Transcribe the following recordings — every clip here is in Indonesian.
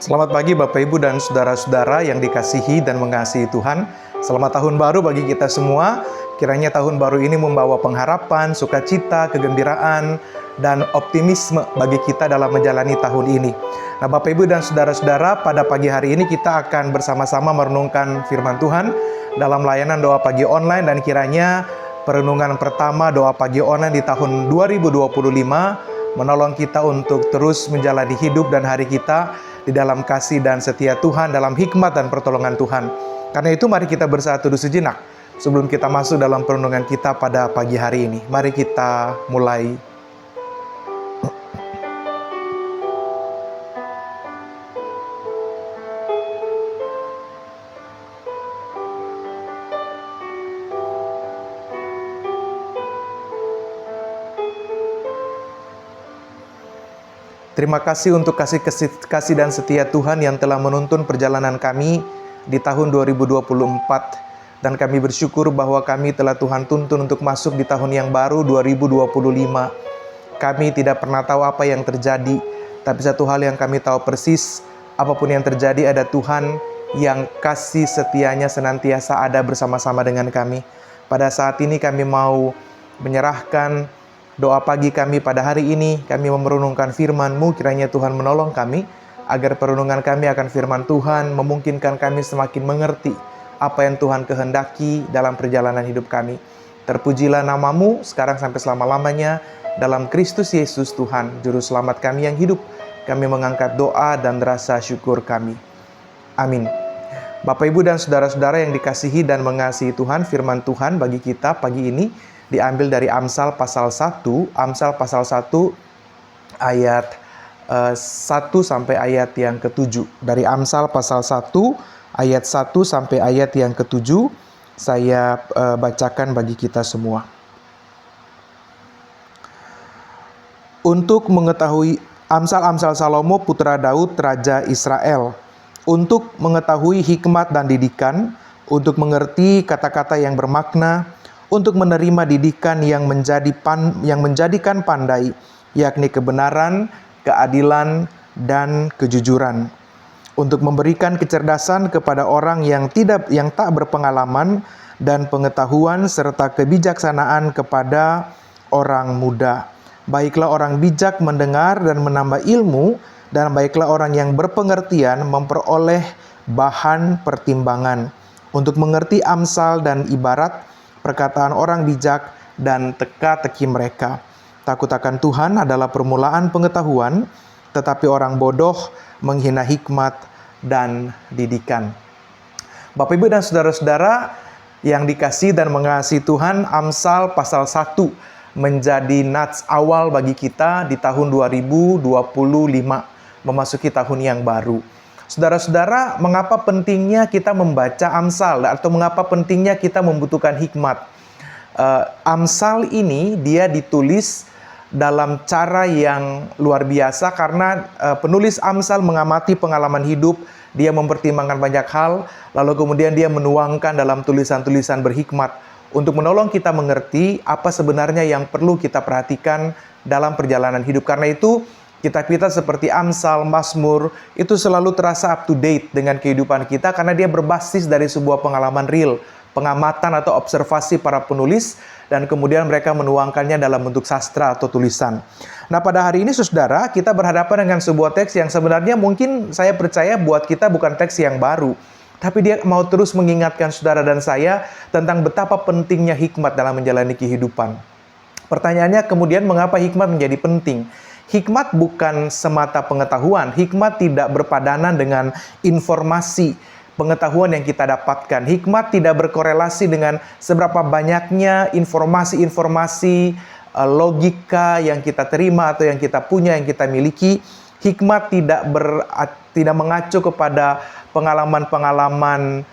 Selamat pagi Bapak Ibu dan saudara-saudara yang dikasihi dan mengasihi Tuhan. Selamat tahun baru bagi kita semua. Kiranya tahun baru ini membawa pengharapan, sukacita, kegembiraan, dan optimisme bagi kita dalam menjalani tahun ini. Nah Bapak Ibu dan saudara-saudara, pada pagi hari ini kita akan bersama-sama merenungkan firman Tuhan dalam layanan doa pagi online, dan kiranya perenungan pertama doa pagi online di tahun 2025 menolong kita untuk terus menjalani hidup dan hari kita di dalam kasih dan setia Tuhan, dalam hikmat dan pertolongan Tuhan. Karena itu mari kita bersatu dulu sejenak sebelum kita masuk dalam perenungan kita pada pagi hari ini. Mari kita mulai. Terima kasih untuk kasih dan setia Tuhan yang telah menuntun perjalanan kami di tahun 2024. Dan kami bersyukur bahwa kami telah Tuhan tuntun untuk masuk di tahun yang baru 2025. Kami tidak pernah tahu apa yang terjadi, tapi satu hal yang kami tahu persis, apapun yang terjadi ada Tuhan yang kasih setianya senantiasa ada bersama-sama dengan kami. Pada saat ini kami mau menyerahkan doa pagi kami pada hari ini. Kami merenungkan firman-Mu, kiranya Tuhan menolong kami, agar perenungan kami akan firman Tuhan memungkinkan kami semakin mengerti apa yang Tuhan kehendaki dalam perjalanan hidup kami. Terpujilah nama-Mu sekarang sampai selama-lamanya, dalam Kristus Yesus Tuhan, Juru Selamat kami yang hidup. Kami mengangkat doa dan rasa syukur kami. Amin. Bapak Ibu dan saudara-saudara yang dikasihi dan mengasihi Tuhan, firman Tuhan bagi kita pagi ini diambil dari Amsal pasal 1, Amsal pasal 1 ayat 1 sampai ayat yang ke-7. Dari Amsal pasal 1 ayat 1 sampai ayat yang ke-7 saya bacakan bagi kita semua. Untuk mengetahui Amsal Salomo putra Daud raja Israel, untuk mengetahui hikmat dan didikan, untuk mengerti kata-kata yang bermakna, untuk menerima didikan yang menjadikan pandai, yakni kebenaran, keadilan, dan kejujuran. Untuk memberikan kecerdasan kepada orang yang tak berpengalaman, dan pengetahuan serta kebijaksanaan kepada orang muda. Baiklah orang bijak mendengar dan menambah ilmu, dan baiklah orang yang berpengertian memperoleh bahan pertimbangan. Untuk mengerti amsal dan ibarat, perkataan orang bijak dan teka-teki mereka. Takut akan Tuhan adalah permulaan pengetahuan, tetapi orang bodoh menghina hikmat dan didikan. Bapak Ibu dan saudara-saudara yang dikasihi dan mengasihi Tuhan, Amsal pasal 1 menjadi nats awal bagi kita di tahun 2025, memasuki tahun yang baru. Saudara-saudara, mengapa pentingnya kita membaca Amsal atau mengapa pentingnya kita membutuhkan hikmat? Amsal ini dia ditulis dalam cara yang luar biasa karena penulis Amsal mengamati pengalaman hidup, dia mempertimbangkan banyak hal, lalu kemudian dia menuangkan dalam tulisan-tulisan berhikmat untuk menolong kita mengerti apa sebenarnya yang perlu kita perhatikan dalam perjalanan hidup. Karena itu kitab-kitab seperti Amsal, Mazmur itu selalu terasa up to date dengan kehidupan kita karena dia berbasis dari sebuah pengalaman real, pengamatan atau observasi para penulis, dan kemudian mereka menuangkannya dalam bentuk sastra atau tulisan. Nah pada hari ini saudara, kita berhadapan dengan sebuah teks yang sebenarnya mungkin saya percaya buat kita bukan teks yang baru, tapi dia mau terus mengingatkan saudara dan saya tentang betapa pentingnya hikmat dalam menjalani kehidupan. Pertanyaannya kemudian, mengapa hikmat menjadi penting? Hikmat bukan semata pengetahuan. Hikmat tidak berpadanan dengan informasi, pengetahuan yang kita dapatkan. Hikmat tidak berkorelasi dengan seberapa banyaknya informasi-informasi, logika yang kita terima atau yang kita punya, yang kita miliki. Hikmat tidak mengacu kepada pengalaman-pengalaman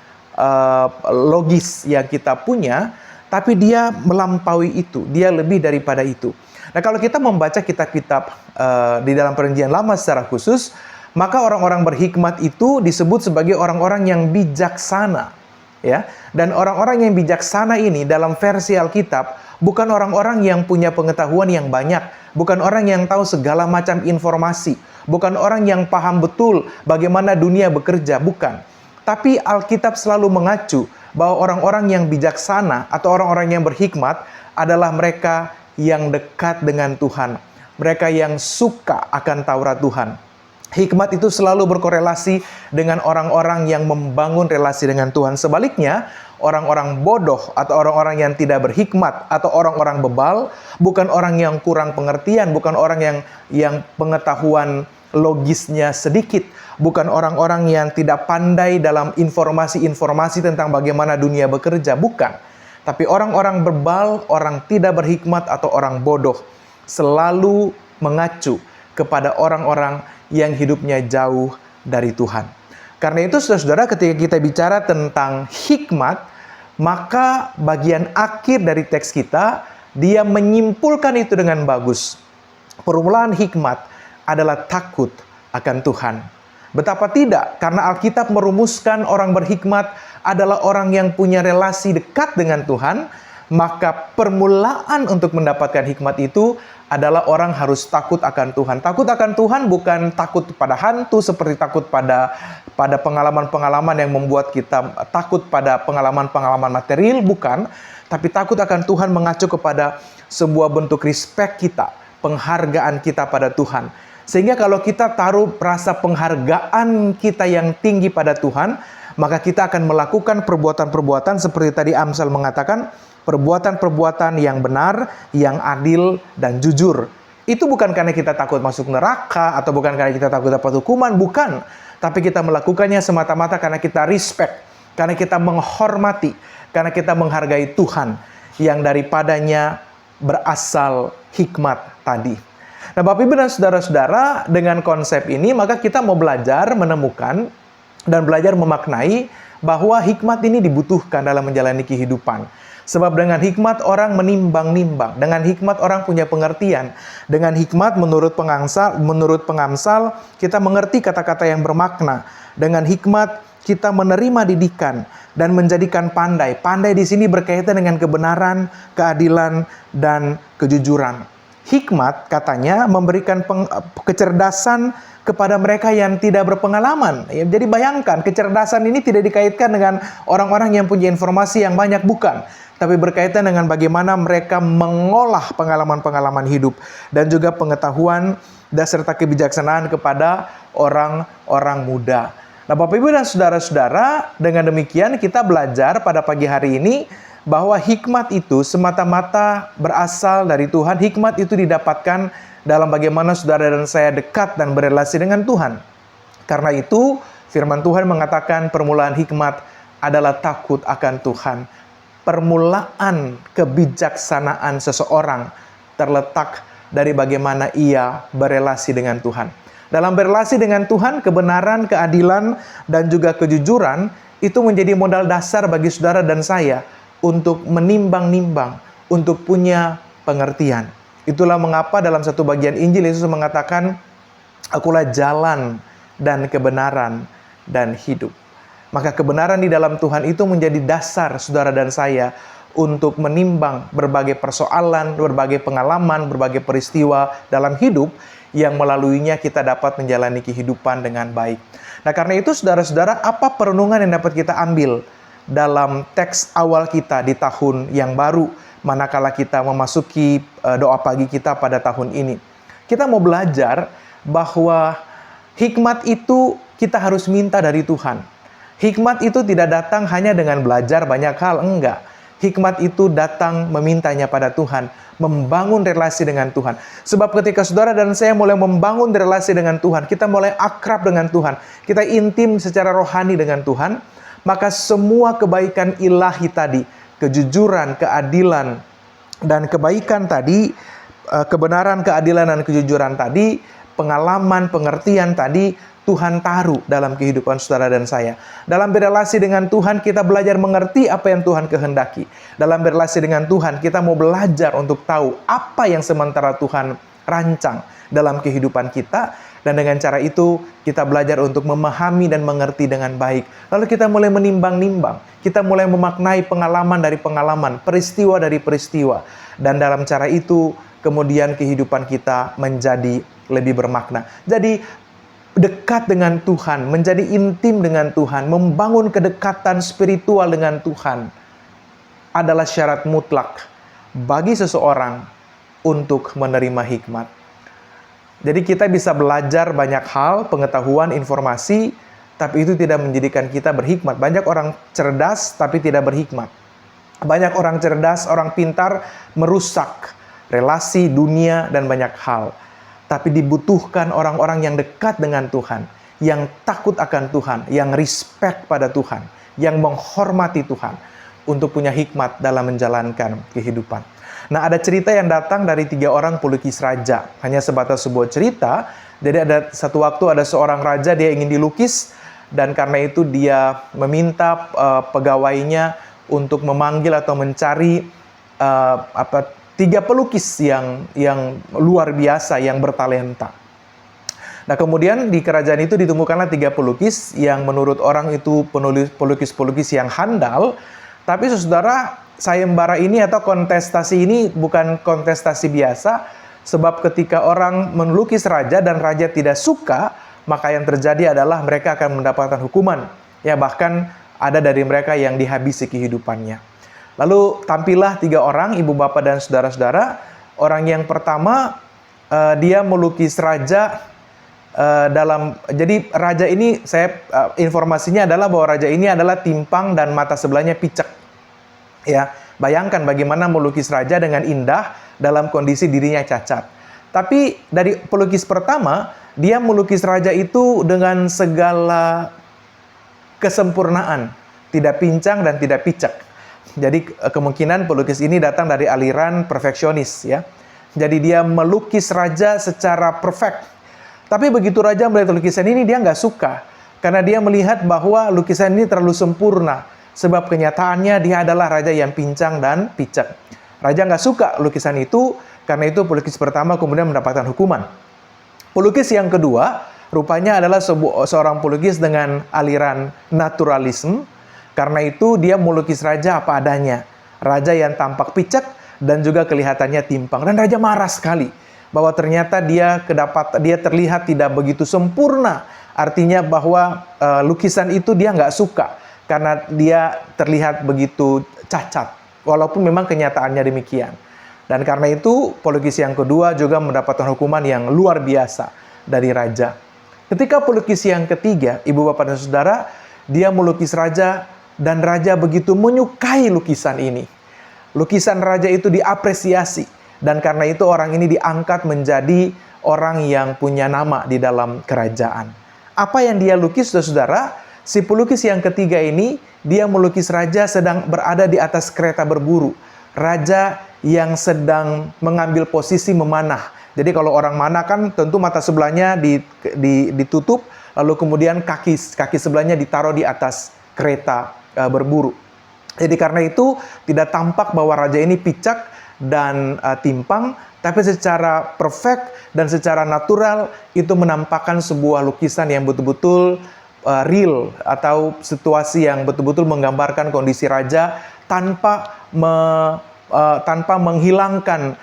logis yang kita punya, tapi dia melampaui itu, dia lebih daripada itu. Nah, kalau kita membaca kitab-kitab di dalam Perjanjian Lama secara khusus, maka orang-orang berhikmat itu disebut sebagai orang-orang yang bijaksana. ya. Dan orang-orang yang bijaksana ini dalam versi Alkitab bukan orang-orang yang punya pengetahuan yang banyak, bukan orang yang tahu segala macam informasi, bukan orang yang paham betul bagaimana dunia bekerja, bukan. Tapi Alkitab selalu mengacu bahwa orang-orang yang bijaksana atau orang-orang yang berhikmat adalah mereka yang dekat dengan Tuhan. Mereka yang suka akan Taurat Tuhan. Hikmat itu selalu berkorelasi dengan orang-orang yang membangun relasi dengan Tuhan. Sebaliknya, orang-orang bodoh atau orang-orang yang tidak berhikmat atau orang-orang bebal bukan orang yang kurang pengertian, bukan orang yang pengetahuan logisnya sedikit, bukan orang-orang yang tidak pandai dalam informasi-informasi tentang bagaimana dunia bekerja, bukan. Tapi orang-orang bebal, orang tidak berhikmat atau orang bodoh selalu mengacu kepada orang-orang yang hidupnya jauh dari Tuhan. Karena itu saudara-saudara, ketika kita bicara tentang hikmat, maka bagian akhir dari teks kita, dia menyimpulkan itu dengan bagus. Permulaan hikmat adalah takut akan Tuhan. Betapa tidak, karena Alkitab merumuskan orang berhikmat adalah orang yang punya relasi dekat dengan Tuhan, maka permulaan untuk mendapatkan hikmat itu adalah orang harus takut akan Tuhan. Takut akan Tuhan bukan takut pada hantu seperti takut pada pengalaman-pengalaman yang membuat kita takut pada pengalaman-pengalaman material, bukan. Tapi takut akan Tuhan mengacu kepada sebuah bentuk respect kita, penghargaan kita pada Tuhan. Sehingga kalau kita taruh rasa penghargaan kita yang tinggi pada Tuhan, maka kita akan melakukan perbuatan-perbuatan seperti tadi Amsal mengatakan, perbuatan-perbuatan yang benar, yang adil, dan jujur. Itu bukan karena kita takut masuk neraka, atau bukan karena kita takut dapat hukuman, bukan. Tapi kita melakukannya semata-mata karena kita respect, karena kita menghormati, karena kita menghargai Tuhan, yang daripadanya berasal hikmat tadi. Nah, Bapak Ibu dan saudara-saudara, dengan konsep ini, maka kita mau belajar menemukan dan belajar memaknai bahwa hikmat ini dibutuhkan dalam menjalani kehidupan. Sebab dengan hikmat orang menimbang-nimbang, dengan hikmat orang punya pengertian, dengan hikmat menurut pengamsal kita mengerti kata-kata yang bermakna. Dengan hikmat kita menerima didikan dan menjadikan pandai. Pandai di sini berkaitan dengan kebenaran, keadilan, dan kejujuran. Hikmat katanya memberikan kecerdasan kepada mereka yang tidak berpengalaman. Ya, jadi bayangkan, kecerdasan ini tidak dikaitkan dengan orang-orang yang punya informasi yang banyak, bukan. Tapi berkaitan dengan bagaimana mereka mengolah pengalaman-pengalaman hidup dan juga pengetahuan dan serta kebijaksanaan kepada orang-orang muda. Nah, Bapak Ibu dan saudara-saudara, dengan demikian kita belajar pada pagi hari ini bahwa hikmat itu semata-mata berasal dari Tuhan. Hikmat itu didapatkan dalam bagaimana saudara dan saya dekat dan berelasi dengan Tuhan. Karena itu, firman Tuhan mengatakan permulaan hikmat adalah takut akan Tuhan. Permulaan kebijaksanaan seseorang terletak dari bagaimana ia berelasi dengan Tuhan. Dalam berelasi dengan Tuhan, kebenaran, keadilan, dan juga kejujuran itu menjadi modal dasar bagi saudara dan saya untuk menimbang-nimbang, untuk punya pengertian. Itulah mengapa dalam satu bagian Injil Yesus mengatakan, "Akulah jalan dan kebenaran dan hidup." Maka kebenaran di dalam Tuhan itu menjadi dasar saudara dan saya untuk menimbang berbagai persoalan, berbagai pengalaman, berbagai peristiwa dalam hidup yang melaluinya kita dapat menjalani kehidupan dengan baik. Nah, karena itu saudara-saudara, apa perenungan yang dapat kita ambil dalam teks awal kita di tahun yang baru, manakala kita memasuki doa pagi kita pada tahun ini? Kita mau belajar bahwa hikmat itu kita harus minta dari Tuhan. Hikmat itu tidak datang hanya dengan belajar banyak hal, enggak. Hikmat itu datang memintanya pada Tuhan, membangun relasi dengan Tuhan. Sebab ketika saudara dan saya mulai membangun relasi dengan Tuhan, kita mulai akrab dengan Tuhan, kita intim secara rohani dengan Tuhan, maka semua kebaikan ilahi tadi, kejujuran, keadilan, dan kebaikan tadi, kebenaran, keadilan, dan kejujuran tadi, pengalaman, pengertian tadi, Tuhan taruh dalam kehidupan saudara dan saya. Dalam berelasi dengan Tuhan, kita belajar mengerti apa yang Tuhan kehendaki. Dalam berelasi dengan Tuhan, kita mau belajar untuk tahu apa yang sementara Tuhan rancang dalam kehidupan kita. Dan dengan cara itu kita belajar untuk memahami dan mengerti dengan baik. Lalu kita mulai menimbang-nimbang. Kita mulai memaknai pengalaman dari pengalaman, peristiwa dari peristiwa. Dan dalam cara itu kemudian kehidupan kita menjadi lebih bermakna. Jadi dekat dengan Tuhan, menjadi intim dengan Tuhan, membangun kedekatan spiritual dengan Tuhan adalah syarat mutlak bagi seseorang untuk menerima hikmat. Jadi kita bisa belajar banyak hal, pengetahuan, informasi, tapi itu tidak menjadikan kita berhikmat. Banyak orang cerdas tapi tidak berhikmat. Banyak orang cerdas, orang pintar merusak relasi, dunia, dan banyak hal. Tapi dibutuhkan orang-orang yang dekat dengan Tuhan, yang takut akan Tuhan, yang respect pada Tuhan, yang menghormati Tuhan untuk punya hikmat dalam menjalankan kehidupan. Nah, ada cerita yang datang dari 3 orang pelukis raja. Hanya sebatas sebuah cerita. Jadi ada satu waktu ada seorang raja, dia ingin dilukis, dan karena itu dia meminta pegawainya untuk memanggil atau mencari 3 pelukis yang luar biasa, yang bertalenta. Nah, kemudian di kerajaan itu ditemukanlah 3 pelukis yang menurut orang itu pelukis-pelukis yang handal. Tapi saudara, sayembara ini atau kontestasi ini bukan kontestasi biasa, sebab ketika orang melukis raja dan raja tidak suka, maka yang terjadi adalah mereka akan mendapatkan hukuman. Ya, bahkan ada dari mereka yang dihabisi kehidupannya. Lalu tampillah 3 orang, ibu bapak dan saudara-saudara. Orang yang pertama, dia melukis raja jadi raja ini, informasinya adalah bahwa raja ini adalah timpang dan mata sebelahnya picek. Ya, bayangkan bagaimana melukis raja dengan indah dalam kondisi dirinya cacat. Tapi dari pelukis pertama, dia melukis raja itu dengan segala kesempurnaan, tidak pincang dan tidak picek. Jadi kemungkinan pelukis ini datang dari aliran perfeksionis, ya. Jadi dia melukis raja secara perfect. Tapi begitu raja melihat lukisan ini, dia nggak suka, karena dia melihat bahwa lukisan ini terlalu sempurna. Sebab kenyataannya dia adalah raja yang pincang dan picek. Raja nggak suka lukisan itu, karena itu pelukis pertama kemudian mendapatkan hukuman. Pelukis yang kedua, rupanya adalah seorang pelukis dengan aliran naturalisme. Karena itu dia melukis raja apa adanya. Raja yang tampak picek dan juga kelihatannya timpang. Dan raja marah sekali bahwa ternyata dia terlihat tidak begitu sempurna. Artinya bahwa lukisan itu dia nggak suka, karena dia terlihat begitu cacat, walaupun memang kenyataannya demikian. Dan karena itu, pelukis yang kedua juga mendapatkan hukuman yang luar biasa dari raja. Ketika pelukis yang ketiga, ibu bapak dan saudara, dia melukis raja, dan raja begitu menyukai lukisan ini. Lukisan raja itu diapresiasi, dan karena itu orang ini diangkat menjadi orang yang punya nama di dalam kerajaan. Apa yang dia lukis, saudara? Si pelukis yang ketiga ini, dia melukis raja sedang berada di atas kereta berburu. Raja yang sedang mengambil posisi memanah. Jadi kalau orang manah kan tentu mata sebelahnya ditutup, lalu kemudian kaki sebelahnya ditaruh di atas kereta berburu. Jadi karena itu tidak tampak bahwa raja ini picak dan timpang, tapi secara perfect dan secara natural itu menampakkan sebuah lukisan yang betul-betul real, atau situasi yang betul-betul menggambarkan kondisi raja tanpa menghilangkan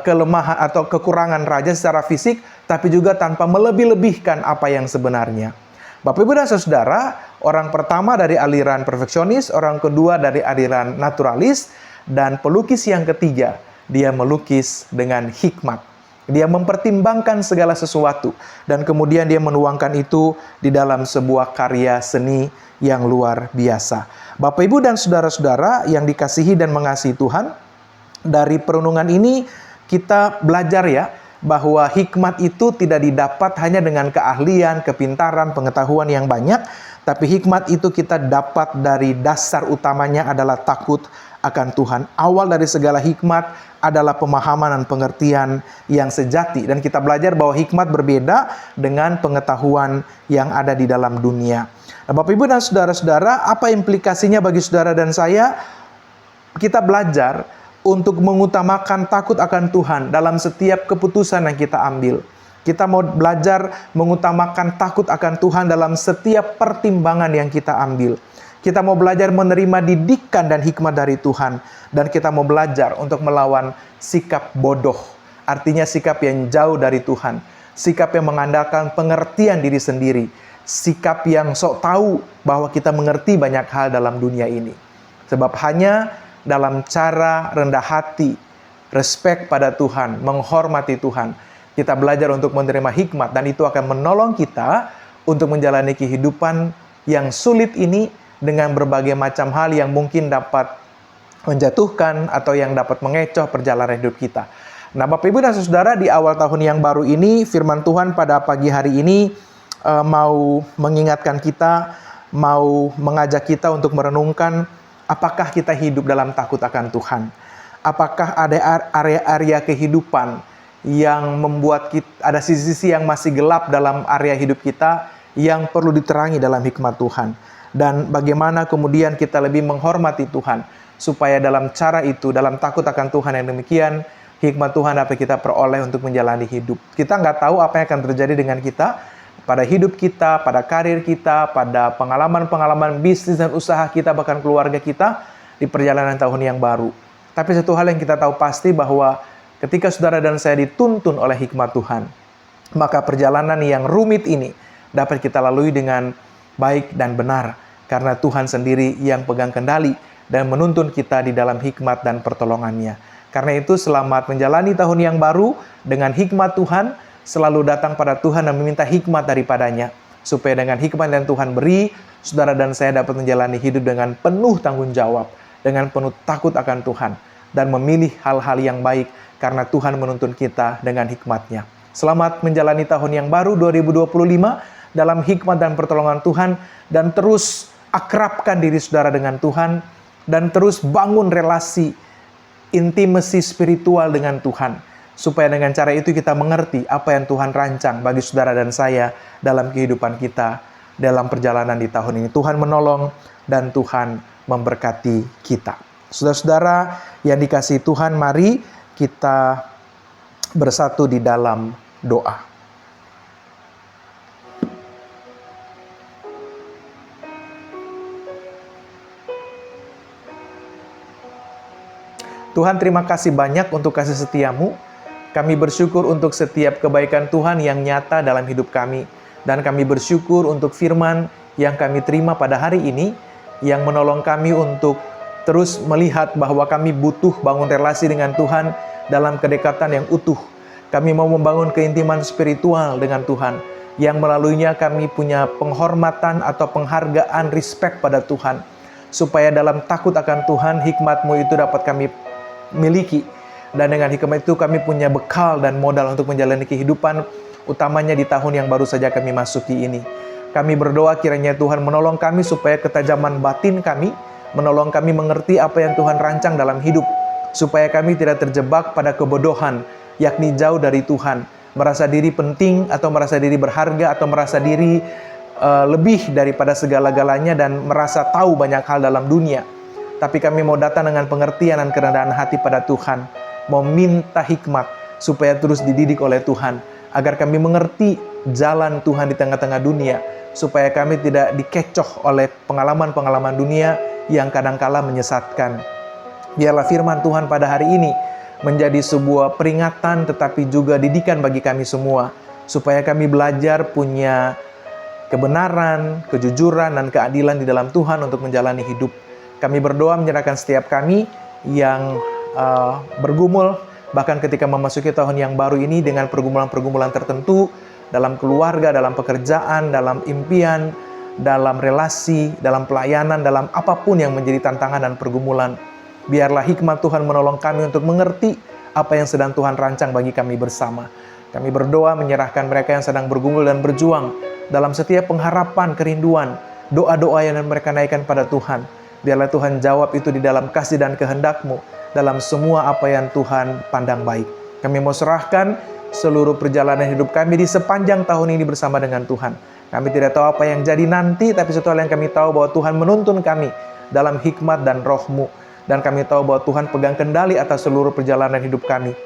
kelemahan atau kekurangan raja secara fisik, tapi juga tanpa melebih-lebihkan apa yang sebenarnya. Bapak, Ibu, dan Saudara, orang pertama dari aliran perfeksionis, orang kedua dari aliran naturalis, dan pelukis yang ketiga, dia melukis dengan hikmat. Dia mempertimbangkan segala sesuatu, dan kemudian dia menuangkan itu di dalam sebuah karya seni yang luar biasa. Bapak, Ibu, dan saudara-saudara yang dikasihi dan mengasihi Tuhan, dari perenungan ini kita belajar ya, bahwa hikmat itu tidak didapat hanya dengan keahlian, kepintaran, pengetahuan yang banyak, tapi hikmat itu kita dapat dari dasar utamanya adalah takut akan Tuhan. Awal dari segala hikmat adalah pemahaman dan pengertian yang sejati. Dan kita belajar bahwa hikmat berbeda dengan pengetahuan yang ada di dalam dunia. Nah, Bapak, Ibu, dan saudara-saudara, apa implikasinya bagi saudara dan saya? Kita belajar untuk mengutamakan takut akan Tuhan dalam setiap keputusan yang kita ambil. Kita mau belajar mengutamakan takut akan Tuhan dalam setiap pertimbangan yang kita ambil. Kita mau belajar menerima didikan dan hikmat dari Tuhan. Dan kita mau belajar untuk melawan sikap bodoh. Artinya sikap yang jauh dari Tuhan. Sikap yang mengandalkan pengertian diri sendiri. Sikap yang sok tahu bahwa kita mengerti banyak hal dalam dunia ini. Sebab hanya dalam cara rendah hati, respek pada Tuhan, menghormati Tuhan, kita belajar untuk menerima hikmat, dan itu akan menolong kita untuk menjalani kehidupan yang sulit ini dengan berbagai macam hal yang mungkin dapat menjatuhkan atau yang dapat mengecoh perjalanan hidup kita. Nah, Bapak Ibu dan Saudara, di awal tahun yang baru ini, firman Tuhan pada pagi hari ini mau mengingatkan kita, mau mengajak kita untuk merenungkan apakah kita hidup dalam takut akan Tuhan. Apakah ada area-area kehidupan yang membuat kita, ada sisi-sisi yang masih gelap dalam area hidup kita yang perlu diterangi dalam hikmat Tuhan. Dan bagaimana kemudian kita lebih menghormati Tuhan, supaya dalam cara itu, dalam takut akan Tuhan yang demikian, hikmat Tuhan dapat kita peroleh untuk menjalani hidup. Kita nggak tahu apa yang akan terjadi dengan kita, pada hidup kita, pada karir kita, pada pengalaman-pengalaman bisnis dan usaha kita, bahkan keluarga kita di perjalanan tahun yang baru. Tapi satu hal yang kita tahu pasti bahwa ketika saudara dan saya dituntun oleh hikmat Tuhan, maka perjalanan yang rumit ini dapat kita lalui dengan baik dan benar, karena Tuhan sendiri yang pegang kendali dan menuntun kita di dalam hikmat dan pertolongannya. Karena itu selamat menjalani tahun yang baru dengan hikmat Tuhan, selalu datang pada Tuhan dan meminta hikmat daripadanya, supaya dengan hikmat yang Tuhan beri, saudara dan saya dapat menjalani hidup dengan penuh tanggung jawab, dengan penuh takut akan Tuhan, dan memilih hal-hal yang baik, karena Tuhan menuntun kita dengan hikmat-Nya. Selamat menjalani tahun yang baru 2025 dalam hikmat dan pertolongan Tuhan, dan terus akrabkan diri saudara dengan Tuhan, dan terus bangun relasi intimasi spiritual dengan Tuhan, supaya dengan cara itu kita mengerti apa yang Tuhan rancang bagi saudara dan saya dalam kehidupan kita dalam perjalanan di tahun ini. Tuhan menolong dan Tuhan memberkati kita. Saudara-saudara yang dikasihi Tuhan, mari kita bersatu di dalam doa. Tuhan, terima kasih banyak untuk kasih setia-Mu. Kami bersyukur untuk setiap kebaikan Tuhan yang nyata dalam hidup kami. Dan kami bersyukur untuk firman yang kami terima pada hari ini, yang menolong kami untuk terus melihat bahwa kami butuh bangun relasi dengan Tuhan dalam kedekatan yang utuh. Kami mau membangun keintiman spiritual dengan Tuhan, yang melaluinya kami punya penghormatan atau penghargaan, respect pada Tuhan. Supaya dalam takut akan Tuhan, hikmat-Mu itu dapat kami miliki. Dan dengan hikmat itu kami punya bekal dan modal untuk menjalani kehidupan, utamanya di tahun yang baru saja kami masuki ini. Kami berdoa kiranya Tuhan menolong kami supaya ketajaman batin kami, menolong kami mengerti apa yang Tuhan rancang dalam hidup, supaya kami tidak terjebak pada kebodohan, yakni jauh dari Tuhan, merasa diri penting atau merasa diri berharga atau merasa diri lebih daripada segala-galanya dan merasa tahu banyak hal dalam dunia. Tapi kami mau datang dengan pengertian dan kerendahan hati pada Tuhan, mau minta hikmat supaya terus dididik oleh Tuhan, agar kami mengerti jalan Tuhan di tengah-tengah dunia, supaya kami tidak dikecoh oleh pengalaman-pengalaman dunia yang kadangkala menyesatkan. Biarlah firman Tuhan pada hari ini menjadi sebuah peringatan tetapi juga didikan bagi kami semua, supaya kami belajar punya kebenaran, kejujuran, dan keadilan di dalam Tuhan untuk menjalani hidup. Kami berdoa menyerahkan setiap kami yang bergumul, bahkan ketika memasuki tahun yang baru ini dengan pergumulan-pergumulan tertentu dalam keluarga, dalam pekerjaan, dalam impian, dalam relasi, dalam pelayanan, dalam apapun yang menjadi tantangan dan pergumulan. Biarlah hikmat Tuhan menolong kami untuk mengerti apa yang sedang Tuhan rancang bagi kami bersama. Kami berdoa menyerahkan mereka yang sedang bergumul dan berjuang dalam setiap pengharapan, kerinduan, doa-doa yang mereka naikkan pada Tuhan. Biarlah Tuhan jawab itu di dalam kasih dan kehendak-Mu, dalam semua apa yang Tuhan pandang baik. Kami mau serahkan seluruh perjalanan hidup kami di sepanjang tahun ini bersama dengan Tuhan. Kami tidak tahu apa yang jadi nanti, tapi satu hal yang kami tahu bahwa Tuhan menuntun kami dalam hikmat dan roh-Mu. Dan kami tahu bahwa Tuhan pegang kendali atas seluruh perjalanan hidup kami.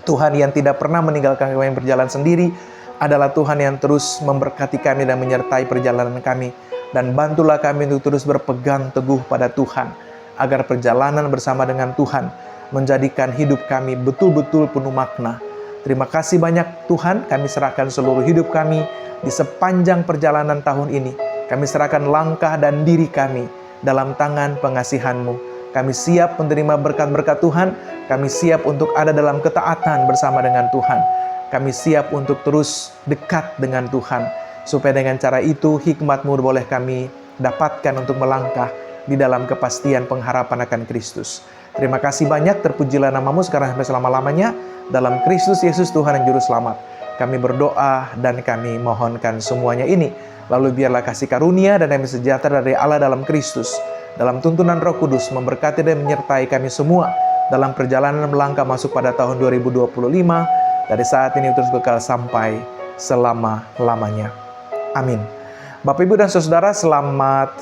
Tuhan yang tidak pernah meninggalkan kami berjalan sendiri adalah Tuhan yang terus memberkati kami dan menyertai perjalanan kami. Dan bantulah kami untuk terus berpegang teguh pada Tuhan, agar perjalanan bersama dengan Tuhan menjadikan hidup kami betul-betul penuh makna. Terima kasih banyak Tuhan, kami serahkan seluruh hidup kami di sepanjang perjalanan tahun ini. Kami serahkan langkah dan diri kami dalam tangan pengasihan-Mu. Kami siap menerima berkat-berkat Tuhan, kami siap untuk ada dalam ketaatan bersama dengan Tuhan. Kami siap untuk terus dekat dengan Tuhan, supaya dengan cara itu hikmat-Mu boleh kami dapatkan untuk melangkah di dalam kepastian pengharapan akan Kristus. Terima kasih banyak, terpujilah nama-Mu sekarang sampai selama-lamanya. Dalam Kristus Yesus Tuhan dan Juru Selamat, kami berdoa dan kami mohonkan semuanya ini. Lalu biarlah kasih karunia dan damai sejahtera dari Allah dalam Kristus, dalam tuntunan Roh Kudus, memberkati dan menyertai kami semua dalam perjalanan melangkah masuk pada tahun 2025, dari saat ini terus kekal sampai selama-lamanya. Amin. Bapak, Ibu, dan Saudara, selamat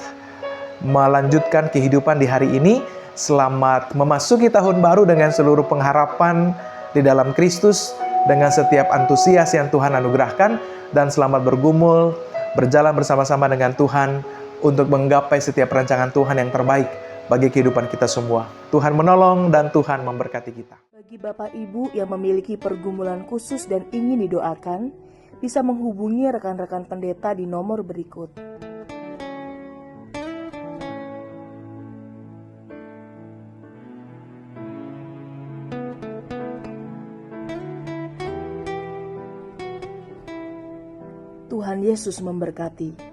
melanjutkan kehidupan di hari ini. Selamat memasuki tahun baru dengan seluruh pengharapan di dalam Kristus, dengan setiap antusias yang Tuhan anugerahkan, dan selamat bergumul, berjalan bersama-sama dengan Tuhan untuk menggapai setiap rancangan Tuhan yang terbaik bagi kehidupan kita semua. Tuhan menolong dan Tuhan memberkati kita. Bagi Bapak Ibu yang memiliki pergumulan khusus dan ingin didoakan, bisa menghubungi rekan-rekan pendeta di nomor berikut. Tuhan Yesus memberkati.